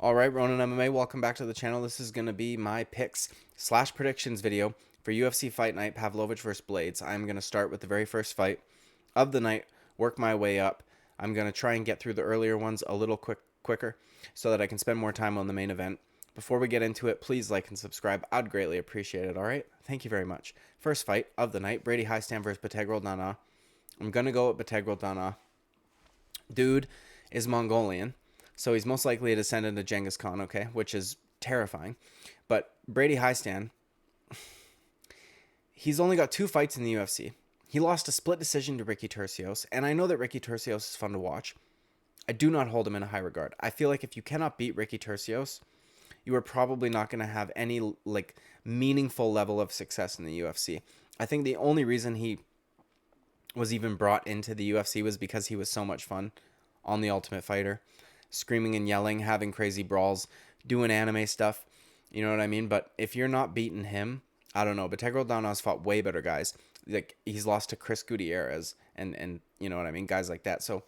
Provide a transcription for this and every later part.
Alright, Ronan MMA, welcome back to the channel. This is going to be my picks / predictions video for UFC Fight Night Pavlovich vs. Blaydes. I'm going to start with the very first fight of the night, work my way up. I'm going to try and get through the earlier ones a little quicker so that I can spend more time on the main event. Before we get into it, please like and subscribe. I'd greatly appreciate it, alright? Thank you very much. First fight of the night, Hiestand vs. Danaa. I'm going to go with Danaa. Dude is Mongolian. So he's most likely a descendant of Genghis Khan, okay, which is terrifying. But Hiestand, he's only got 2 fights in the UFC. He lost a split decision to Ricky Turcios, and I know that Ricky Turcios is fun to watch. I do not hold him in a high regard. I feel like if you cannot beat Ricky Turcios, you are probably not going to have any meaningful level of success in the UFC. I think the only reason he was even brought into the UFC was because he was so much fun on The Ultimate Fighter. Screaming and yelling, having crazy brawls, doing anime stuff. You know what I mean? But if you're not beating him, I don't know. But Danaa's fought way better guys. Like, he's lost to Chris Gutierrez and you know what I mean? Guys like that. So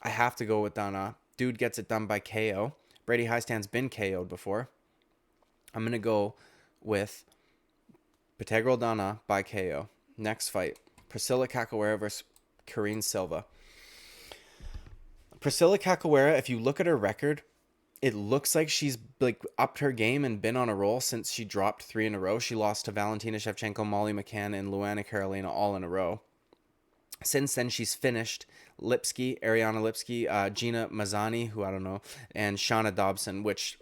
I have to go with Danaa. Dude gets it done by KO. Hiestand's been KO'd before. I'm going to go with Danaa by KO. Next fight, Priscilla Cachoeira versus Silva. Priscilla Cachoeira, if you look at her record, it looks like she's upped her game and been on a roll since she dropped 3 in a row. She lost to Valentina Shevchenko, Molly McCann, and Luana Carolina all in a row. Since then, she's finished Ariana Lipski, Gina Mazzani, who I don't know, and Shauna Dobson, which,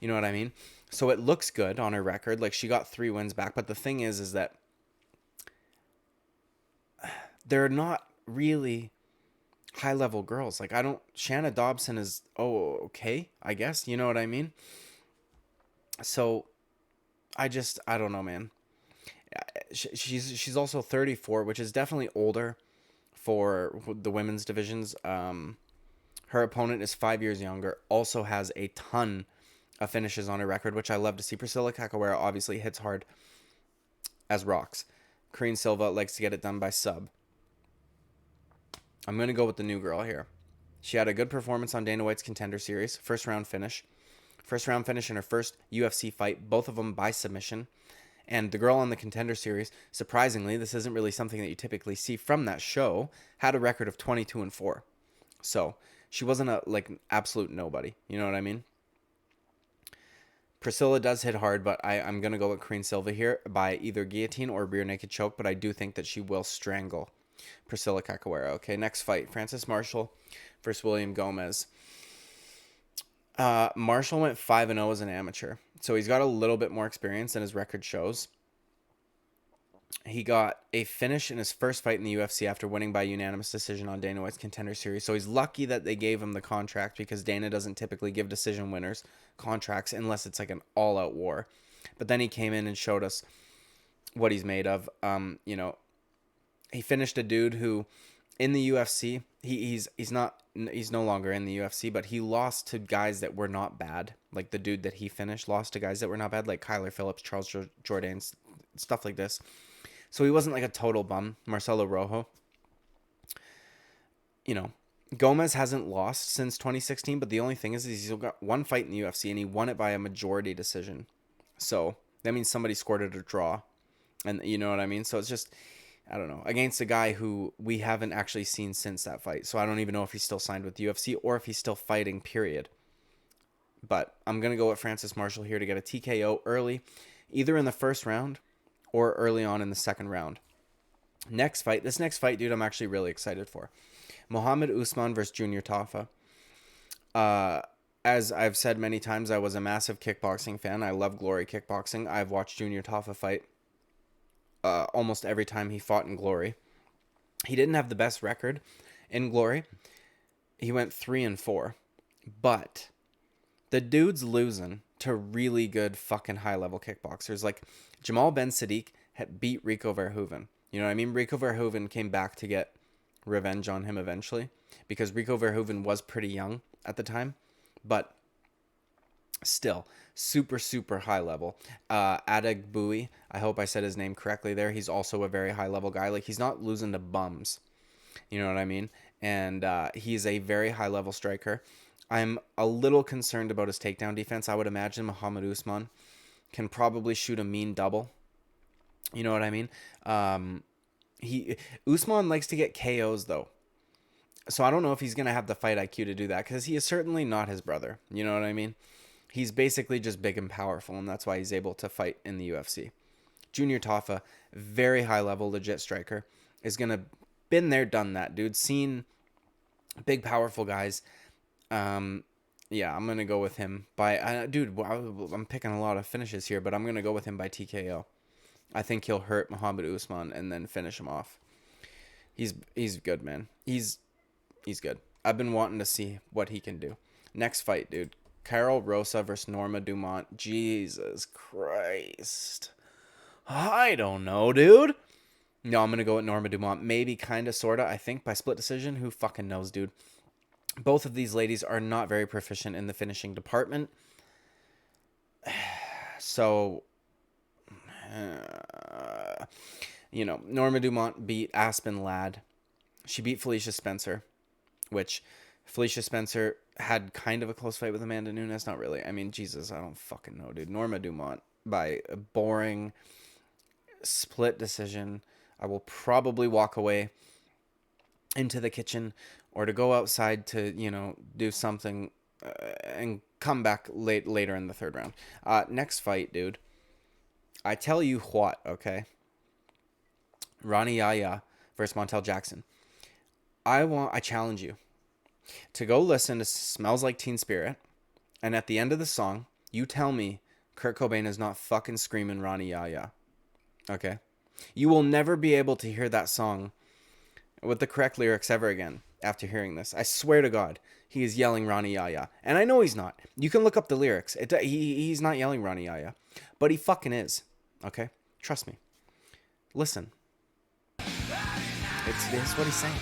you know what I mean? So it looks good on her record. Like, she got 3 wins back. But the thing is that they're not really high-level girls. Like, Shanna Dobson is, okay, I guess. You know what I mean? So, I don't know, man. She's also 34, which is definitely older for the women's divisions. Her opponent is 5 years younger, also has a ton of finishes on her record, which I love to see. Priscilla Cachoeira obviously hits hard as rocks. Silva likes to get it done by sub. I'm going to go with the new girl here. She had a good performance on Dana White's Contender Series. First round finish in her first UFC fight. Both of them by submission. And the girl on the Contender Series, surprisingly, this isn't really something that you typically see from that show, had a record of 22-4. So she wasn't absolute nobody. You know what I mean? Priscilla does hit hard, but I'm going to go with Silva here by either guillotine or rear naked choke. But I do think that she will strangle Priscilla Cachoeira. Okay, next fight, Francis Marshall versus William Gomis. Marshall went 5-0 as an amateur, so he's got a little bit more experience than his record shows. He got a finish in his first fight in the UFC after winning by unanimous decision on Dana White's Contender Series, so he's lucky that they gave him the contract because Dana doesn't typically give decision winners contracts unless it's like an all-out war. But then he came in and showed us what he's made of. He finished a dude who, in the UFC, he's no longer in the UFC, but he lost to guys that were not bad. Like the dude that he finished lost to guys that were not bad, like Kyler Phillips, Charles Jourdain, stuff like this. So he wasn't like a total bum. Marcelo Rojo. Gomis hasn't lost since 2016, but the only thing is he's got 1 fight in the UFC, and he won it by a majority decision. So that means somebody scored it a draw. And you know what I mean? So it's just, I don't know, against a guy who we haven't actually seen since that fight. So I don't even know if he's still signed with the UFC or if he's still fighting, period. But I'm going to go with Francis Marshall here to get a TKO early, either in the first round or early on in the second round. This next fight, dude, I'm actually really excited for. Mohammed Usman versus Junior Tafa. As I've said many times, I was a massive kickboxing fan. I love Glory Kickboxing. I've watched Junior Tafa fight almost every time he fought in Glory. He didn't have the best record in Glory. He went 3-4. But the dude's losing to really good fucking high-level kickboxers. Like, Jamal Ben Sadiq had beat Rico Verhoeven. You know what I mean? Rico Verhoeven came back to get revenge on him eventually because Rico Verhoeven was pretty young at the time. But still, super, super high level. Adeg Bowie, I hope I said his name correctly there. He's also a very high level guy. Like, he's not losing to bums. You know what I mean? And he's a very high level striker. I'm a little concerned about his takedown defense. I would imagine Muhammad Usman can probably shoot a mean double. You know what I mean? Usman likes to get KOs though. So I don't know if he's going to have the fight IQ to do that, because he is certainly not his brother. You know what I mean? He's basically just big and powerful, and that's why he's able to fight in the UFC. Junior Tafa, very high level, legit striker, is going to been there, done that, dude. Seen big, powerful guys. Yeah, I'm going to go with him by... dude, I'm picking a lot of finishes here, but I'm going to go with him by TKO. I think he'll hurt Muhammad Usman and then finish him off. He's good, man. He's good. I've been wanting to see what he can do. Next fight, dude. Rosa versus Norma Dumont. Jesus Christ. I don't know, dude. No, I'm going to go with Norma Dumont. Maybe, kind of, sort of, I think, by split decision. Who fucking knows, dude? Both of these ladies are not very proficient in the finishing department. So, Norma Dumont beat Aspen Ladd. She beat Felicia Spencer, which Felicia Spencer had kind of a close fight with Amanda Nunes. Not really. I mean, Jesus, I don't fucking know, dude. Norma Dumont by a boring split decision. I will probably walk away into the kitchen or to go outside to, do something and come back later in the third round. Next fight, dude. I tell you what, okay? Ronnie Yahya versus Montel Jackson. I challenge you to go listen to Smells Like Teen Spirit, and at the end of the song, you tell me Kurt Cobain is not fucking screaming Ronnie Yahya. Okay? You will never be able to hear that song with the correct lyrics ever again after hearing this. I swear to God, he is yelling Ronnie Yahya. And I know he's not. You can look up the lyrics. He's not yelling Ronnie Yahya. But he fucking is. Okay? Trust me. Listen. It's what he's saying.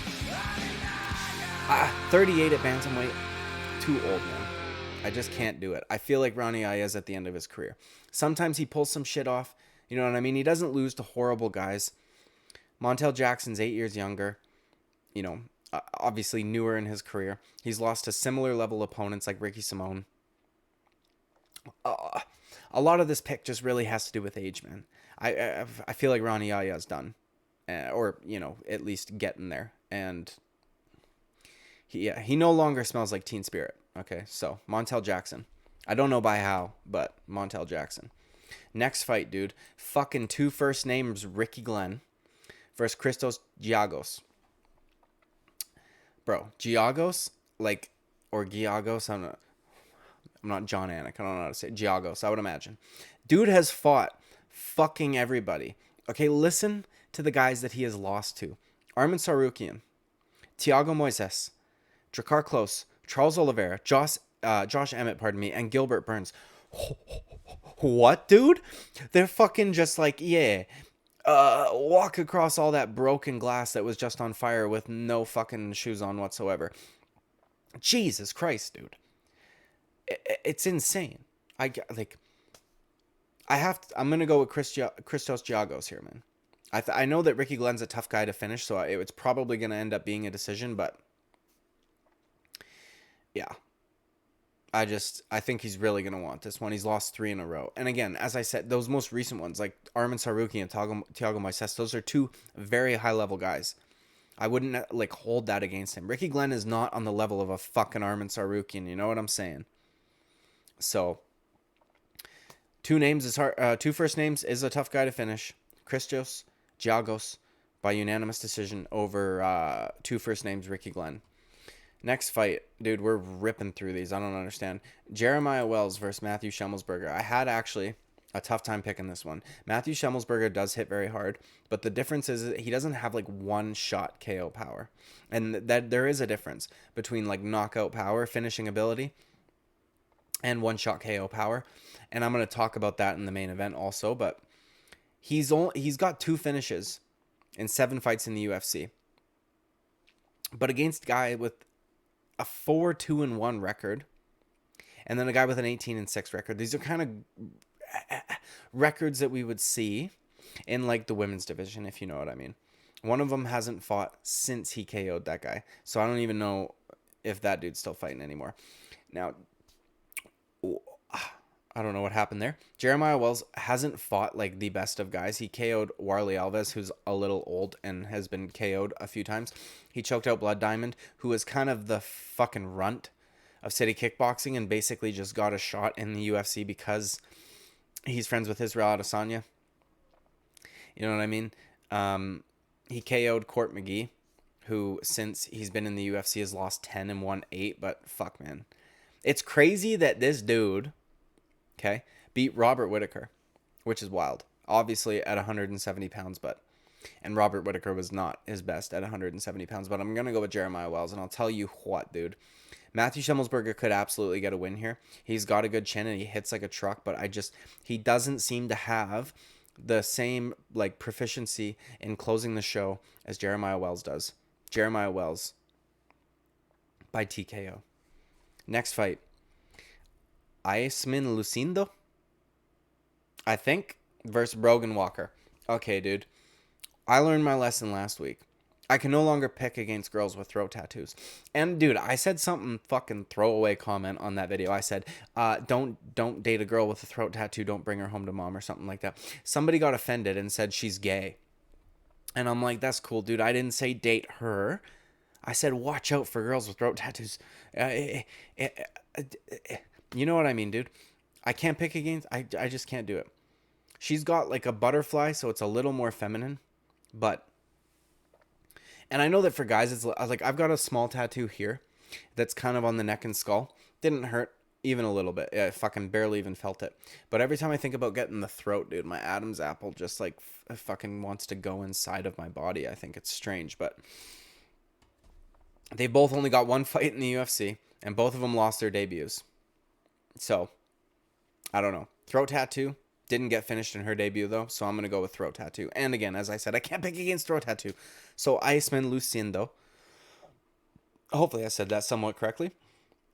38 at bantamweight. Too old, man. I just can't do it. I feel like Ronnie Yahya is at the end of his career. Sometimes he pulls some shit off. You know what I mean? He doesn't lose to horrible guys. Montel Jackson's 8 years younger. Obviously newer in his career. He's lost to similar level opponents like Ricky Simone. A lot of this pick just really has to do with age, man. I feel like Ronnie Yahya is done. Or, at least getting there. And he no longer smells like Teen Spirit. Okay, so Montel Jackson. I don't know by how, but Montel Jackson. Next fight, dude. Fucking two first names, Ricky Glenn versus Christos Giagos. Bro, Giagos, or Giagos, I'm not John Anik, I don't know how to say it. Giagos, I would imagine. Dude has fought fucking everybody. Okay, listen to the guys that he has lost to. Arman Tsarukyan, Thiago Moises, Drakkar Klose, Charles Oliveira, Josh Emmett, and Gilbert Burns. What, dude? They're fucking just like, walk across all that broken glass that was just on fire with no fucking shoes on whatsoever. Jesus Christ, dude. It's insane. I'm going to go with Christos Giagos here, man. I know that Ricky Glenn's a tough guy to finish, so it's probably going to end up being a decision, but yeah. I think he's really going to want this one. He's lost 3 in a row. And again, as I said, those most recent ones, like Arman Tsarukyan and Thiago Moises, those are two very high-level guys. I wouldn't, hold that against him. Ricky Glenn is not on the level of a fucking Arman Tsarukyan. You know what I'm saying? So, two first names is a tough guy to finish. Christos Giagos by unanimous decision over two first names, Ricky Glenn. Next fight, dude, we're ripping through these. I don't understand. Jeremiah Wells versus Matthew Semelsberger. I had actually a tough time picking this one. Matthew Semelsberger does hit very hard, but the difference is that he doesn't have one-shot KO power. And that there is a difference between knockout power, finishing ability, and one-shot KO power. And I'm going to talk about that in the main event also, but he's got 2 finishes in 7 fights in the UFC. But against a guy with a 4-2-1 record, and then a guy with an 18-6 record. These are kind of records that we would see in the women's division, if you know what I mean. One of them hasn't fought since he KO'd that guy, so I don't even know if that dude's still fighting anymore. Now, I don't know what happened there. Jeremiah Wells hasn't fought like the best of guys. He KO'd Warley Alves, who's a little old and has been KO'd a few times. He choked out Blood Diamond, who is kind of the fucking runt of city kickboxing and basically just got a shot in the UFC because he's friends with Israel Adesanya. You know what I mean? He KO'd Court McGee, who since he's been in the UFC has lost 10 and won 8, but fuck, man. It's crazy that this dude, okay, beat Robert Whittaker, which is wild. Obviously at 170 pounds, and Robert Whittaker was not his best at 170 pounds, but I'm going to go with Jeremiah Wells, and I'll tell you what, dude. Matthew Semelsberger could absolutely get a win here. He's got a good chin and he hits like a truck, but he doesn't seem to have the same like proficiency in closing the show as Jeremiah Wells does. Jeremiah Wells by TKO. Next fight. Usman Lucindo, I think, versus Brogan Walker. Okay, dude. I learned my lesson last week. I can no longer pick against girls with throat tattoos. And, dude, I said something fucking throwaway comment on that video. I said, don't date a girl with a throat tattoo. Don't bring her home to mom or something like that. Somebody got offended and said she's gay. And I'm like, that's cool, dude. I didn't say date her. I said, watch out for girls with throat tattoos. You know what I mean, dude? I can't pick against... I just can't do it. She's got like a butterfly, so it's a little more feminine. But... And I know that for guys, it's like... I've got a small tattoo here that's kind of on the neck and skull. Didn't hurt even a little bit. I fucking barely even felt it. But every time I think about getting the throat, dude, my Adam's apple just like fucking wants to go inside of my body. I think it's strange, but... They both only got one fight in the UFC, and both of them lost their debuts. So, I don't know. Throat tattoo didn't get finished in her debut, though, so I'm going to go with throat tattoo. And again, as I said, I can't pick against throat tattoo. So, Usman Lucindo. Hopefully I said that somewhat correctly.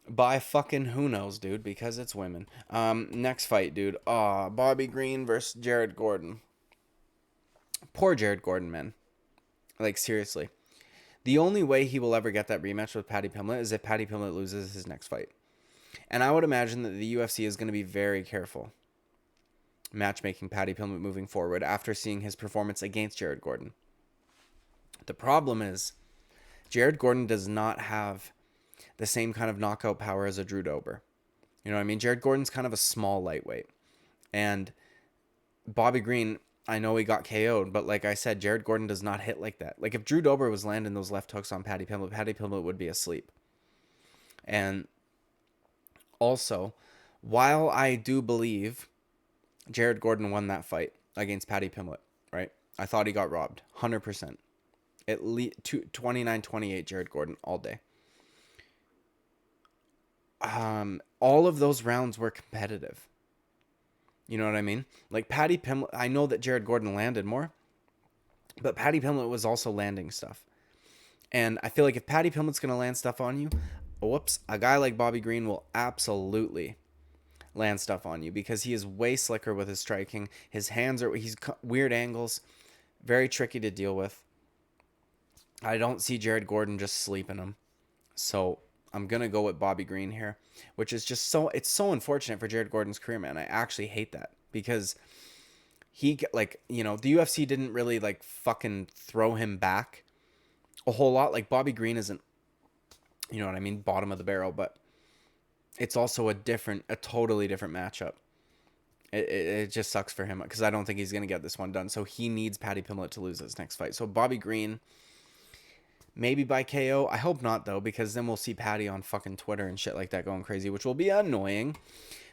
By fucking who knows, dude, because it's women. Next fight, dude. Bobby Green versus Jared Gordon. Poor Jared Gordon, man. Like, seriously. The only way he will ever get that rematch with Paddy Pimblett is if Paddy Pimblett loses his next fight. And I would imagine that the UFC is going to be very careful matchmaking Paddy Pimblett moving forward after seeing his performance against Jared Gordon. The problem is, Jared Gordon does not have the same kind of knockout power as a Drew Dober. You know what I mean? Jared Gordon's kind of a small lightweight. And Bobby Green, I know he got KO'd, but like I said, Jared Gordon does not hit like that. Like if Drew Dober was landing those left hooks on Paddy Pimblett would be asleep. And also, while I do believe Jared Gordon won that fight against Paddy Pimblett, right? I thought he got robbed, 100%. At least 29-28 Jared Gordon all day. All of those rounds were competitive. You know what I mean? Like Paddy Pimblett, I know that Jared Gordon landed more, but Paddy Pimblett was also landing stuff. And I feel like if Paddy Pimblett's going to land stuff on you, a guy like Bobby Green will absolutely land stuff on you because he is way slicker with his striking. His hands he's weird angles, very tricky to deal with. I don't see Jared Gordon just sleeping him. So I'm going to go with Bobby Green here, which is just it's so unfortunate for Jared Gordon's career, man. I actually hate that because the UFC didn't really like fucking throw him back a whole lot. Like Bobby Green isn't, you know what I mean, bottom of the barrel, but it's also a totally different matchup. It just sucks for him because I don't think he's going to get this one done. So he needs Paddy Pimblett to lose his next fight. So Bobby Green, maybe by KO. I hope not, though, because then we'll see Paddy on fucking Twitter and shit like that going crazy, which will be annoying.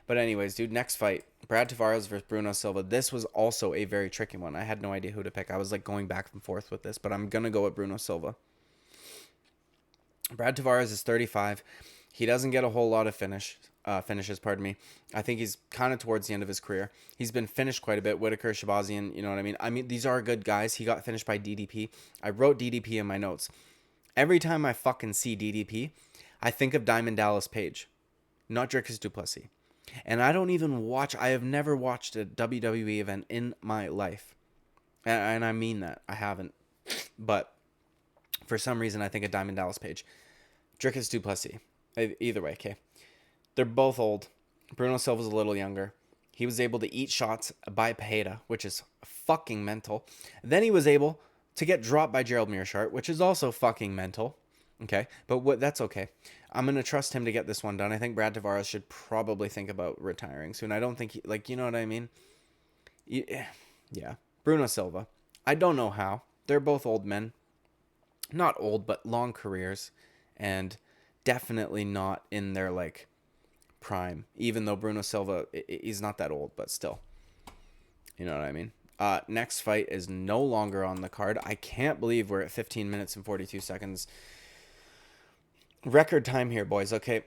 But anyways, dude, next fight, Brad Tavares versus Bruno Silva. This was also a very tricky one. I had no idea who to pick. I was like going back and forth with this, but I'm going to go with Bruno Silva. Brad Tavares is 35. He doesn't get a whole lot of finishes, pardon me. I think he's kind of towards the end of his career. He's been finished quite a bit. Whittaker, Shabazian, you know what I mean? I mean, these are good guys. He got finished by DDP. I wrote DDP in my notes. Every time I fucking see DDP, I think of Diamond Dallas Page, not Dricus du Plessis. And I have never watched a WWE event in my life. And I mean that. I haven't. But for some reason, I think of Diamond Dallas Page. Dricus du Plessis. Either way, okay. They're both old. Bruno Silva's a little younger. He was able to eat shots by Pereira, which is fucking mental. Then he was able to get dropped by Gerald Meerschaert, which is also fucking mental. Okay, but that's okay. I'm going to trust him to get this one done. I think Brad Tavares should probably think about retiring soon. I don't think he, like, you know what I mean? Yeah. Bruno Silva. I don't know how. They're both old men. Not old, but long careers. And definitely not in their, like, prime. Even though Bruno Silva, he's not that old, but still. You know what I mean? Next fight is no longer on the card. I can't believe we're at 15 minutes and 42 seconds. Record time here, boys. Okay.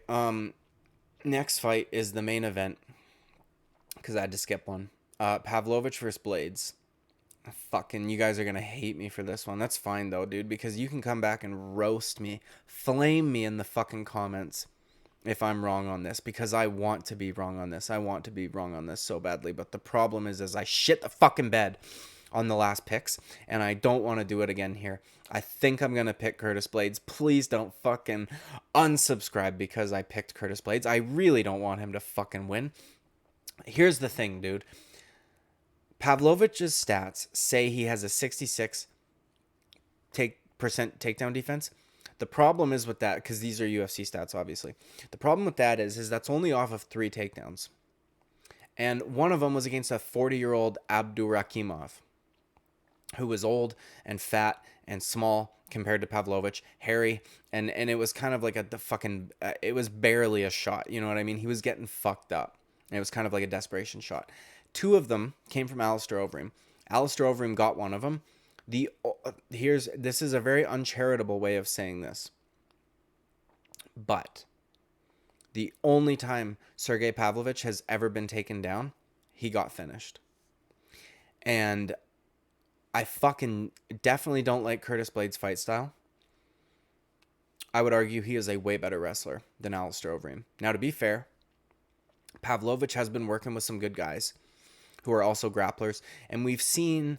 Next fight is the main event, because I had to skip one. Pavlovich versus Blaydes. Fucking, you guys are gonna hate me for this one. That's fine though, dude, because you can come back and roast me, flame me in the fucking comments if I'm wrong on this, because I want to be wrong on this. I want to be wrong on this so badly, but the problem is I shit the fucking bed on the last picks, and I don't want to do it again here. I think I'm going to pick Curtis Blaydes. Please don't fucking unsubscribe because I picked Curtis Blaydes. I really don't want him to fucking win. Here's the thing, dude. Pavlovich's stats say he has a 66% takedown defense. The problem is with that, because these are UFC stats, obviously. The problem with that is that's only off of 3 takedowns. And one of them was against a 40-year-old Abdurakhimov, who was old and fat and small compared to Pavlovich, hairy, and it was kind of like it was barely a shot, you know what I mean? He was getting fucked up. And it was kind of like a desperation shot. 2 of them came from Alistair Overeem. Alistair Overeem got one of them. This is a very uncharitable way of saying this, but the only time Sergey Pavlovich has ever been taken down, he got finished. And I fucking definitely don't like Curtis Blaydes' fight style. I would argue he is a way better wrestler than Alistair Overeem. Now, to be fair, Pavlovich has been working with some good guys who are also grapplers, and we've seen,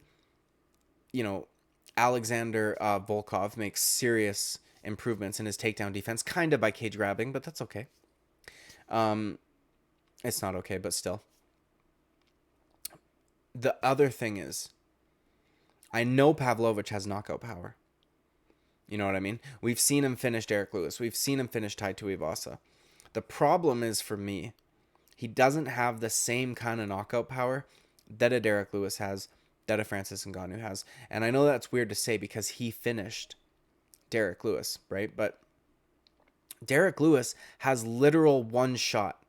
you know, Alexander Volkov makes serious improvements in his takedown defense, kind of by cage grabbing, but that's okay. It's not okay, but still. The other thing is, I know Pavlovich has knockout power. You know what I mean? We've seen him finish Derek Lewis. We've seen him finish Tai Tuivasa. The problem is, for me, he doesn't have the same kind of knockout power that a Derek Lewis has, that a Francis Ngannou has. And I know that's weird to say because he finished Derek Lewis, right? But Derek Lewis has literal one shot,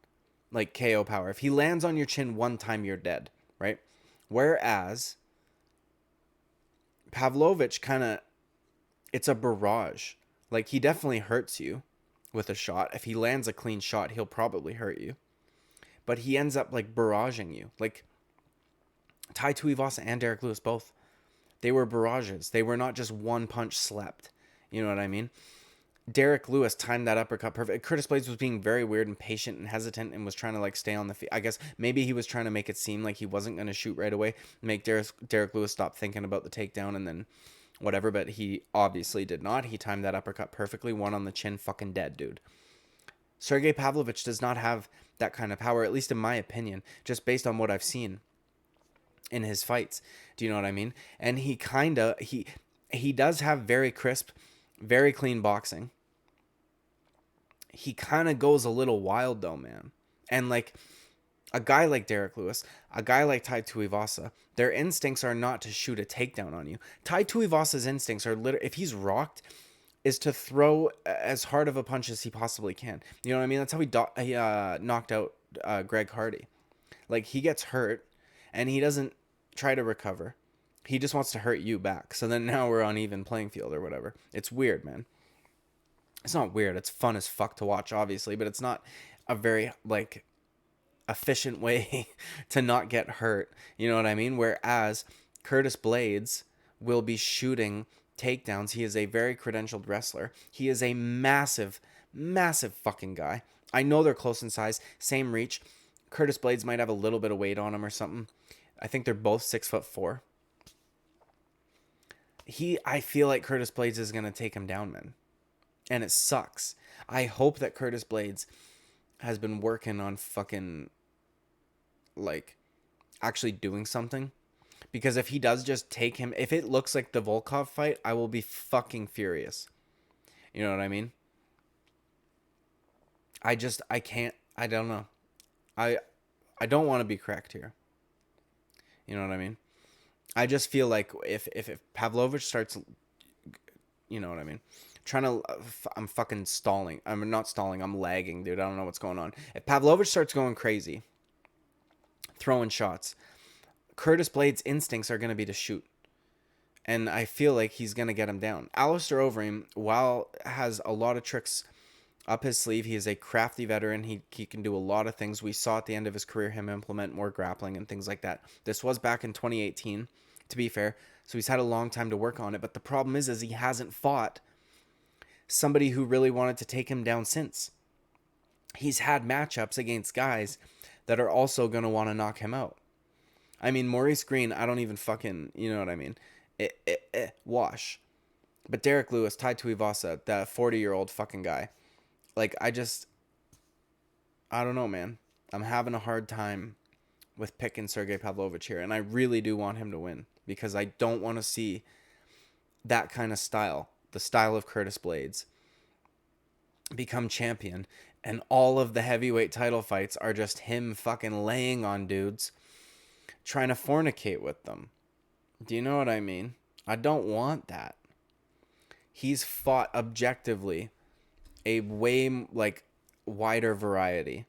like KO power. If he lands on your chin one time, you're dead, right? Whereas Pavlovich it's a barrage. Like, he definitely hurts you with a shot. If he lands a clean shot, he'll probably hurt you. But he ends up, like, barraging you. Like, Tai Tuivasa and Derek Lewis both. They were barrages. They were not just one punch slept. You know what I mean? Derek Lewis timed that uppercut perfect. Curtis Blaydes was being very weird and patient and hesitant and was trying to, like, stay on the feet. I guess maybe he was trying to make it seem like he wasn't going to shoot right away, make Derek Lewis stop thinking about the takedown and then whatever, but he obviously did not. He timed that uppercut perfectly. One on the chin, fucking dead, dude. Sergey Pavlovich does not have that kind of power, at least in my opinion, just based on what I've seen in his fights. Do you know what I mean? And he does have very crisp, very clean boxing. He kind of goes a little wild though, man. And like a guy like Derek Lewis, a guy like Tai Tuivasa, their instincts are not to shoot a takedown on you. Tai Tuivasa's instincts are if he's rocked, is to throw as hard of a punch as he possibly can. You know what I mean? That's how he knocked out Greg Hardy. Like, he gets hurt and he doesn't try to recover. He just wants to hurt you back. So then now we're on even playing field or whatever. It's weird, man. It's not weird. It's fun as fuck to watch, obviously, but it's not a very, like, efficient way to not get hurt. You know what I mean? Whereas Curtis Blaydes will be shooting takedowns. He is a very credentialed wrestler. He is a massive, massive fucking guy. I know they're close in size, same reach. Curtis Blaydes might have a little bit of weight on him or something. I think they're both 6'4". I feel like Curtis Blaydes is gonna take him down, man. And it sucks. I hope that Curtis Blaydes has been working on fucking, like, actually doing something. Because if he does just take him, if it looks like the Volkov fight, I will be fucking furious. You know what I mean? I can't, I don't know. I don't want to be correct here. You know what I mean? I just feel like if Pavlovich starts, you know what I mean? I'm fucking stalling. I'm not stalling. I'm lagging, dude. I don't know what's going on. If Pavlovich starts going crazy, throwing shots, Curtis Blaydes' instincts are going to be to shoot. And I feel like he's going to get him down. Alistair Overeem, while has a lot of tricks up his sleeve, he is a crafty veteran. He can do a lot of things. We saw at the end of his career him implement more grappling and things like that. This was back in 2018, to be fair. So he's had a long time to work on it. But the problem is he hasn't fought somebody who really wanted to take him down since. He's had matchups against guys that are also going to want to knock him out. I mean, Maurice Green, I don't even fucking, you know what I mean? Wash. But Derek Lewis, Tai Tuivasa, that 40-year-old fucking guy. Like, I don't know, man. I'm having a hard time with picking Sergey Pavlovich here. And I really do want him to win. Because I don't want to see that kind of style. The style of Curtis Blaydes. Become champion. And all of the heavyweight title fights are just him fucking laying on dudes. Trying to fornicate with them. Do you know what I mean? I don't want that. He's fought objectively a way, like, wider variety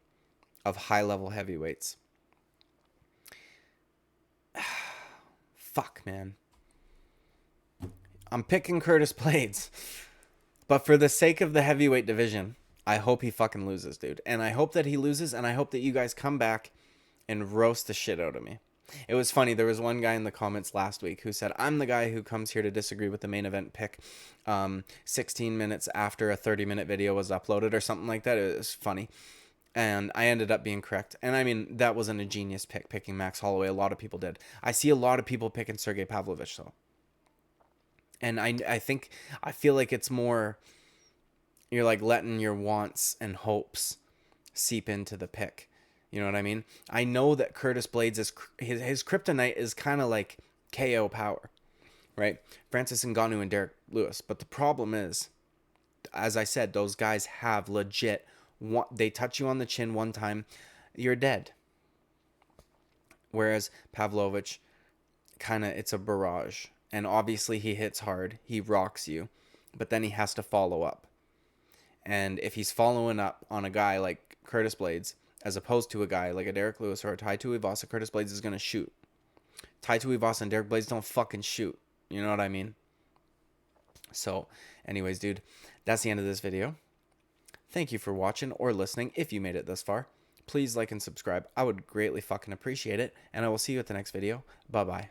of high-level heavyweights. Fuck, man. I'm picking Curtis Blaydes. But for the sake of the heavyweight division, I hope he fucking loses, dude. And I hope that he loses, and I hope that you guys come back and roast the shit out of me. It was funny. There was one guy in the comments last week who said, I'm the guy who comes here to disagree with the main event pick 16 minutes after a 30-minute video was uploaded or something like that. It was funny. And I ended up being correct. And I mean, that wasn't a genius pick, picking Max Holloway. A lot of people did. I see a lot of people picking Sergey Pavlovich, though. And I feel like it's more, you're like letting your wants and hopes seep into the pick. You know what I mean? I know that Curtis Blaydes is his kryptonite is kind of like KO power, right? Francis Ngannou and Derek Lewis. But the problem is, as I said, those guys have legit. They touch you on the chin one time, you're dead. Whereas Pavlovich, kind of, it's a barrage. And obviously he hits hard. He rocks you. But then he has to follow up. And if he's following up on a guy like Curtis Blaydes, as opposed to a guy like a Derek Lewis or a Tai Tuivasa, Curtis Blaydes is going to shoot. Tai Tuivasa and Derek Blaydes don't fucking shoot. You know what I mean? So, anyways, dude, that's the end of this video. Thank you for watching or listening. If you made it this far, please like and subscribe. I would greatly fucking appreciate it. And I will see you at the next video. Bye-bye.